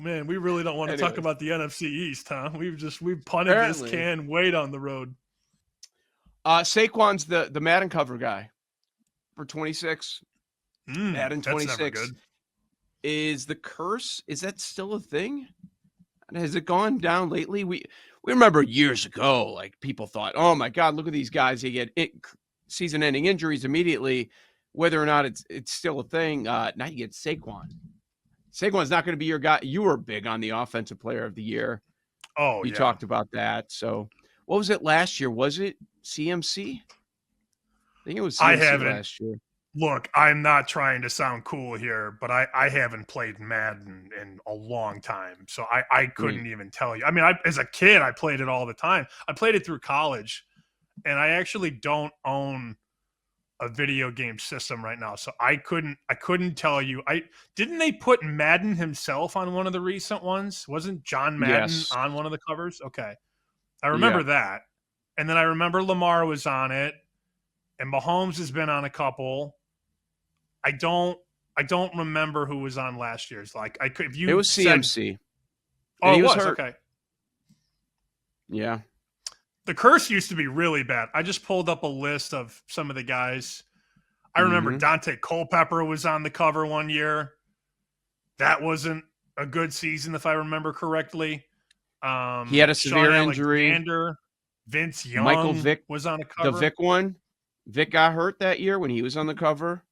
Man, we really don't want to talk Anyways. about the NFC East, huh? We've punted Apparently. this can way down the road. Saquon's the Madden cover guy for 26. Madden That's never 26. good. Is the curse, is that still a thing? Has it gone down lately? We remember years ago, like people thought, oh my God, look at these guys. They get season-ending injuries immediately, whether or not it's still a thing. Now you get Saquon. Saquon's not going to be your guy. You were big on the offensive player of the year. Oh, you yeah. talked about that. So what was it last year? Was it CMC? I think it was CMC last year. Look, I'm not trying to sound cool here, but I haven't played Madden in a long time, so I couldn't even tell you. I mean, as a kid, I played it all the time. I played it through college, and I actually don't own a video game system right now, so I couldn't tell you. Didn't they put Madden himself on one of the recent ones? Wasn't John Madden on one of the covers? Okay, I remember that, and then I remember Lamar was on it, and Mahomes has been on a couple. I don't remember who was on last year's. Like it was CMC. Oh, it was hurt. Okay. Yeah. The curse used to be really bad. I just pulled up a list of some of the guys. I remember Dante Culpepper was on the cover one year. That wasn't a good season, if I remember correctly. He had a severe injury. Vince Young Michael Vick was on the cover. The Vick one. Vick got hurt that year when he was on the cover.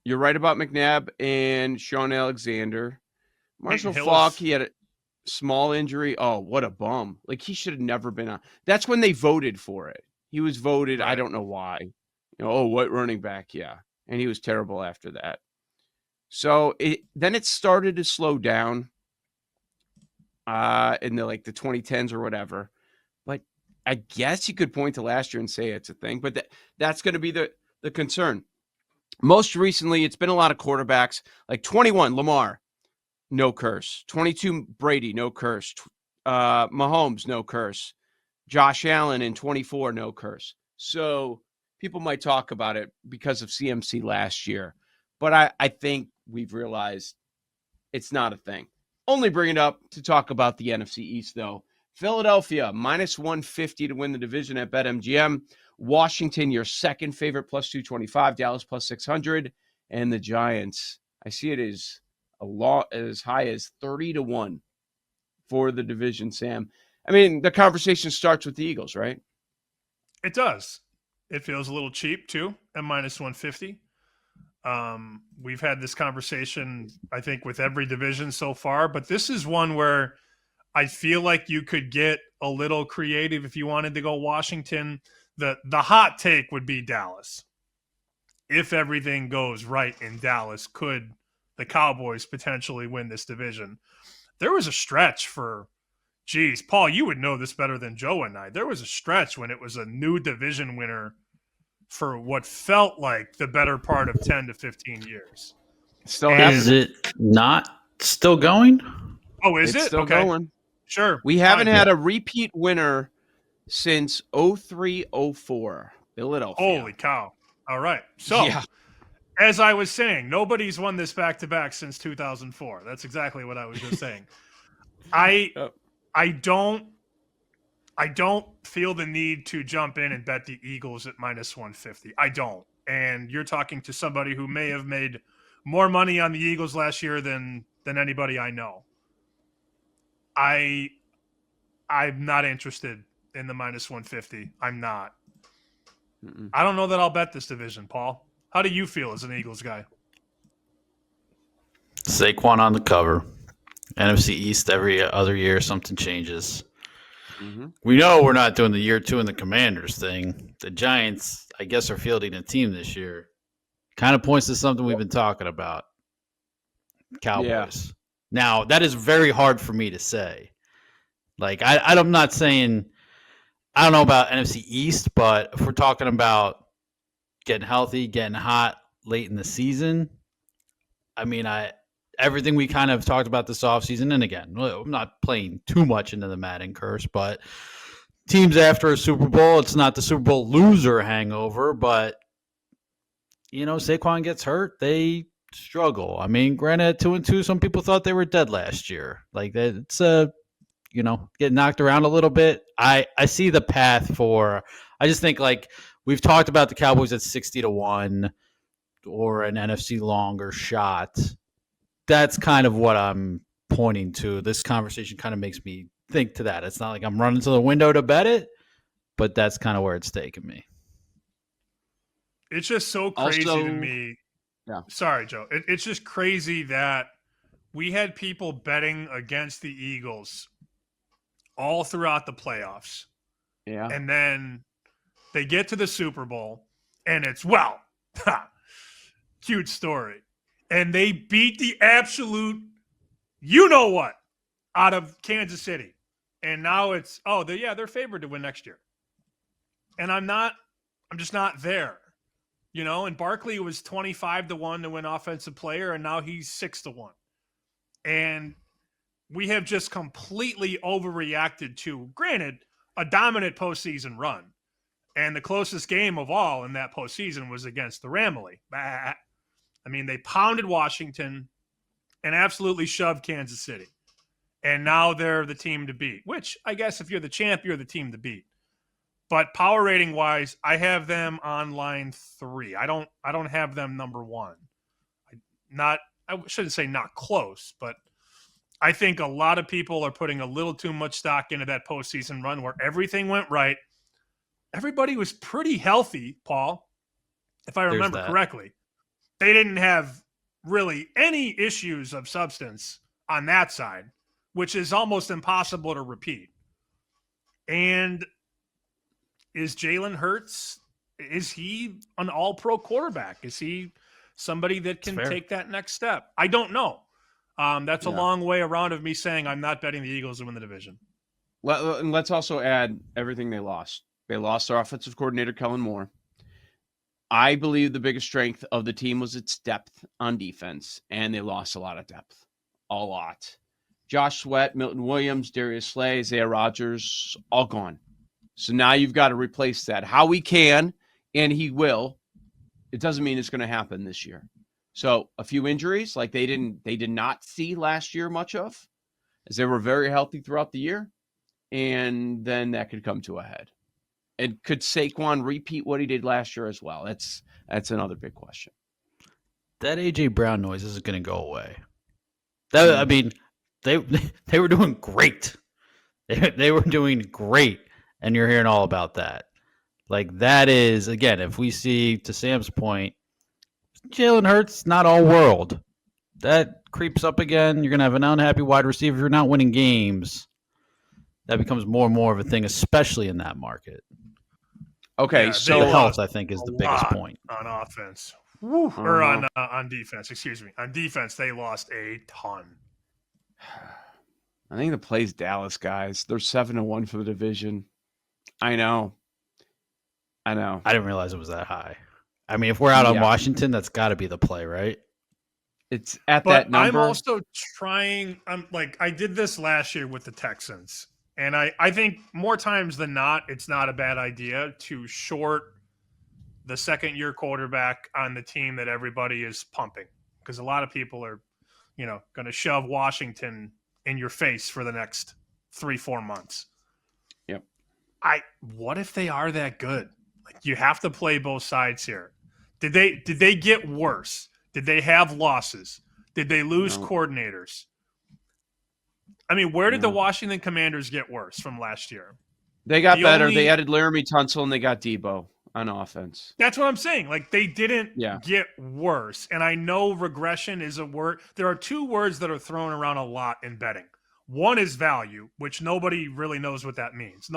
You're right about McNabb and Sean Alexander. Marshall Faulk, he had a small injury. Oh, what a bum. Like, he should have never been on. That's when they voted for it. He was voted, right. I don't know why. What running back? Yeah. And he was terrible after that. So then it started to slow down in the 2010s or whatever. But I guess you could point to last year and say it's a thing. But that's going to be the concern. Most recently, it's been a lot of quarterbacks. Like 21, Lamar, no curse. 22, Brady, no curse. Mahomes, no curse. Josh Allen in 24, no curse. So people might talk about it because of CMC last year. But I think we've realized it's not a thing. Only bring it up to talk about the NFC East, though. Philadelphia, minus 150 to win the division at BetMGM. Washington, your second favorite, plus 225. Dallas, plus 600. And the Giants, I see it is as high as 30-1 for the division, Sam. I mean, the conversation starts with the Eagles, right? It does. It feels a little cheap, too, at minus 150. We've had this conversation, I think, with every division so far, but this is one where I feel like you could get a little creative if you wanted to go Washington. The hot take would be Dallas. If everything goes right in Dallas, could the Cowboys potentially win this division? There was a stretch for, Paul, you would know this better than Joe and I. There was a stretch when it was a new division winner for what felt like the better part of 10 to 15 years. Is it not still going? Oh, is it? Still going. Sure. We haven't had a repeat winner since 03-04, Philadelphia. Holy cow. All right. So, as I was saying, nobody's won this back-to-back since 2004. That's exactly what I was just saying. I don't feel the need to jump in and bet the Eagles at minus 150. I don't. And you're talking to somebody who may have made more money on the Eagles last year than anybody I know. I'm not interested in the minus 150. I'm not. I don't know that I'll bet this division, Paul. How do you feel as an Eagles guy? Saquon on the cover. NFC East every other year, something changes. We know we're not doing the year two in the Commanders thing. The Giants, I guess, are fielding a team this year. Kind of points to something we've been talking about. Cowboys. Yeah. Now, that is very hard for me to say. Like, I'm not saying – I don't know about NFC East, but if we're talking about getting healthy, getting hot late in the season, I mean, everything we kind of talked about this offseason, and again, I'm not playing too much into the Madden curse, but teams after a Super Bowl, it's not the Super Bowl loser hangover, but, Saquon gets hurt, they struggle. I mean, granted, 2-2, some people thought they were dead last year. Like it's get knocked around a little bit. I see the path for. I just think like we've talked about the Cowboys at 60-1 or an NFC longer shot. That's kind of what I'm pointing to. This conversation kind of makes me think to that. It's not like I'm running to the window to bet it, but that's kind of where it's taking me. It's just so crazy to me. Yeah. Sorry, Joe. It's just crazy that we had people betting against the Eagles all throughout the playoffs. Yeah. And then they get to the Super Bowl, and it's, cute story. And they beat the absolute you-know-what out of Kansas City. And now it's, they're favored to win next year. And I'm just not there. And Barkley was 25-1 to win offensive player, and now he's 6-1. And we have just completely overreacted to, granted, a dominant postseason run. And the closest game of all in that postseason was against the Ramley. I mean, they pounded Washington and absolutely shoved Kansas City. And now they're the team to beat, which I guess if you're the champ, you're the team to beat. But power rating wise, I have them on line 3. I don't have them number 1. I shouldn't say not close, but I think a lot of people are putting a little too much stock into that postseason run where everything went right. Everybody was pretty healthy, Paul, if I remember correctly. They didn't have really any issues of substance on that side, which is almost impossible to repeat. And is Jalen Hurts, is he an all-pro quarterback? Is he somebody that can take that next step? I don't know. That's a long way around of me saying I'm not betting the Eagles to win the division. Let's also add everything they lost. They lost their offensive coordinator, Kellen Moore. I believe the biggest strength of the team was its depth on defense, and they lost a lot of depth. A lot. Josh Sweat, Milton Williams, Darius Slay, Isaiah Rodgers, all gone. So now you've got to replace that. How he can, and he will, it doesn't mean it's going to happen this year. So a few injuries, like they did not see last year much of, as they were very healthy throughout the year, and then that could come to a head. And could Saquon repeat what he did last year as well? That's another big question. That A.J. Brown noise isn't going to go away. I mean, they were doing great. They were doing great, and you're hearing all about that. Like that is, again, if we see, to Sam's point, Jalen Hurts, not all world. That creeps up again. You're going to have an unhappy wide receiver. You're not winning games. That becomes more and more of a thing, especially in that market. Okay, so the health, I think, is the biggest point. On offense. Or on defense, excuse me. On defense, they lost a ton. I think the play's Dallas, guys. They're 7-1 for the division. I know. I didn't realize it was that high. I mean, if we're out on Washington, that's got to be the play, right? It's at that number. I'm also trying. I did this last year with the Texans, and I think more times than not, it's not a bad idea to short the second-year quarterback on the team that everybody is pumping, because a lot of people are, going to shove Washington in your face for the next 3-4 months. Yep. What if they are that good? Like, you have to play both sides here. Did they get worse? Did they have losses? Did they lose coordinators? I mean, where did the Washington Commanders get worse from last year? They got better. They added Laramie Tunsil and they got Debo on offense. That's what I'm saying. Like, they didn't get worse. And I know regression is a word. There are 2 words that are thrown around a lot in betting. One is value, which nobody really knows what that means.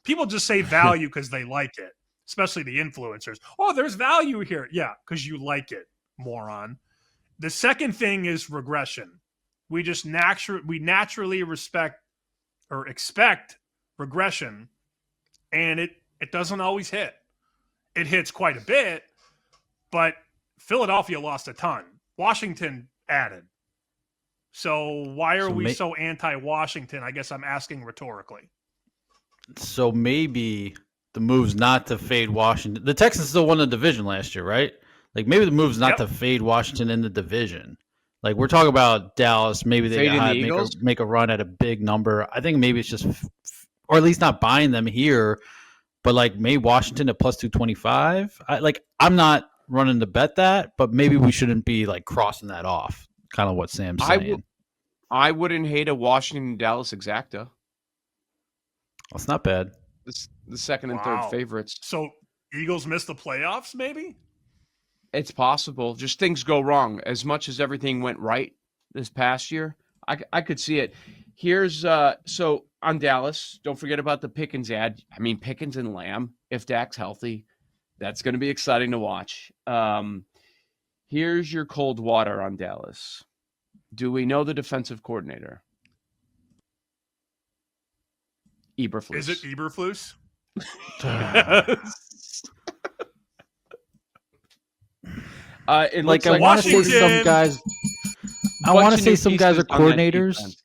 People just say value because they like it, especially the influencers. Oh, there's value here. Yeah, because you like it, moron. The second thing is regression. We just naturally respect or expect regression, and it doesn't always hit. It hits quite a bit, but Philadelphia lost a ton. Washington added. So why are we so anti-Washington? I guess I'm asking rhetorically. So maybe the move's not to fade Washington. The Texans still won the division last year, right? Like maybe the move's not Yep. to fade Washington in the division. Like we're talking about Dallas. Maybe they Fading the make Eagles? make a run at a big number. I think maybe it's just, or at least not buying them here, but like maybe Washington at plus 225. I'm not running to bet that, but maybe we shouldn't be like crossing that off. Kind of what Sam's saying. I wouldn't hate a Washington Dallas exacta. That's not bad. The second and Wow. third favorites. So Eagles miss the playoffs, maybe? It's possible. Just things go wrong. As much as everything went right this past year, I could see it. Here's so on Dallas, don't forget about the Pickens ad. I mean, Pickens and Lamb, if Dak's healthy, that's going to be exciting to watch. Here's your cold water on Dallas. Do we know the defensive coordinator? Eberflus. Is it Eberflus? It looks I want to say Washington. some guys. I bunch want of to say new some guys are pieces on that coordinators. defense.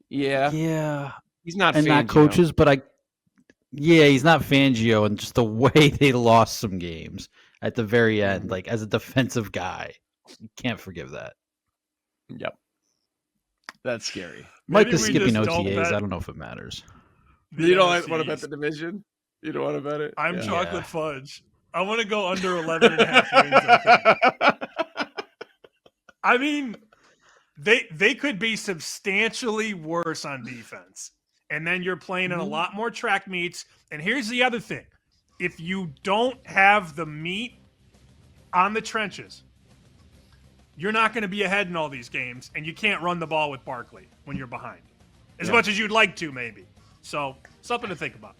Yeah, Yeah, he's not and not Fangio. coaches, but he's not Fangio, and just the way they lost some games at the very end, like as a defensive guy, you can't forgive that. Yep, that's scary. Mike Maybe is we skipping just don't OTAs. bet I don't know if it matters. the You don't NFC want to bet East. the division? You don't want to bet it? I'm Yeah. chocolate fudge. I want to go under 11 and a half wins, I think. I mean, they could be substantially worse on defense. And then you're playing in a lot more track meets. And here's the other thing. If you don't have the meat on the trenches, you're not going to be ahead in all these games, and you can't run the ball with Barkley when you're behind. As much as you'd like to, maybe. So, something to think about.